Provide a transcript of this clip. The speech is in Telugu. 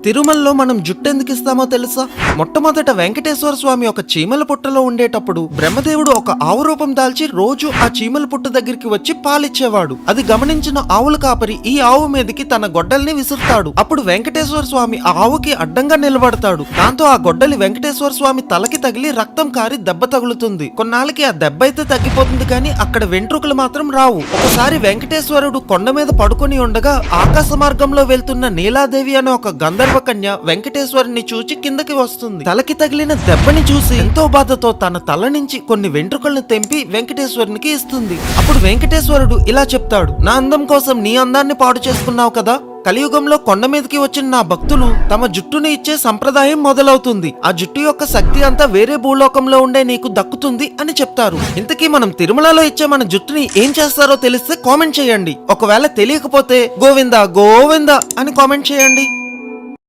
తిరుమలలో మనం జుట్టు ఎందుకు ఇస్తామో తెలుసా? మొట్టమొదట వెంకటేశ్వర స్వామి ఒక చీమల పుట్టలో ఉండేటప్పుడు బ్రహ్మదేవుడు ఒక ఆవు రూపం దాల్చి రోజు ఆ చీమల పుట్ట దగ్గరికి వచ్చి పాలిచ్చేవాడు. అది గమనించిన ఆవుల కాపరి ఈ ఆవు మీదకి తన గొడ్డల్ని విసురుతాడు. అప్పుడు వెంకటేశ్వర స్వామి ఆ ఆవుకి అడ్డంగా నిలబడతాడు. దాంతో ఆ గొడ్డలి వెంకటేశ్వర స్వామి తలకి తగిలి రక్తం కారి దెబ్బ తగులుతుంది. కొన్నాళ్ళకి ఆ దెబ్బ అయితే తగ్గిపోతుంది, కానీ అక్కడ వెంట్రుకలు మాత్రం రావు. ఒకసారి వెంకటేశ్వరుడు కొండ మీద పడుకొని ఉండగా ఆకాశ మార్గంలో వెళ్తున్న నీలాదేవి అనే ఒక గంధర్వ కన్య వెంకటేశ్వరుని చూచి కిందకి వస్తుంది. తలకి తగిలిన దెబ్బని చూసి ఎంతో బాధతో తన తల నుంచి కొన్ని వెంట్రుకలను తెంపి వెంకటేశ్వరునికి ఇస్తుంది. అప్పుడు వెంకటేశ్వరుడు ఇలా చెప్తాడు, నా అందం కోసం నీ అందాన్ని పాడు చేసుకున్నావు కదా, కలియుగంలో కొండ మీదకి వచ్చిన నా భక్తులు తమ జుట్టుని ఇచ్చే సంప్రదాయం మొదలవుతుంది. ఆ జుట్టు యొక్క శక్తి అంతా వేరే భూలోకంలో ఉండే నీకు దక్కుతుంది అని చెప్తారు. ఇంతకీ మనం తిరుమలలో ఇచ్చే మన జుట్టుని ఏం చేస్తారో తెలిస్తే కామెంట్ చేయండి. ఒకవేళ తెలియకపోతే గోవిందా గోవిందా అని కామెంట్ చేయండి.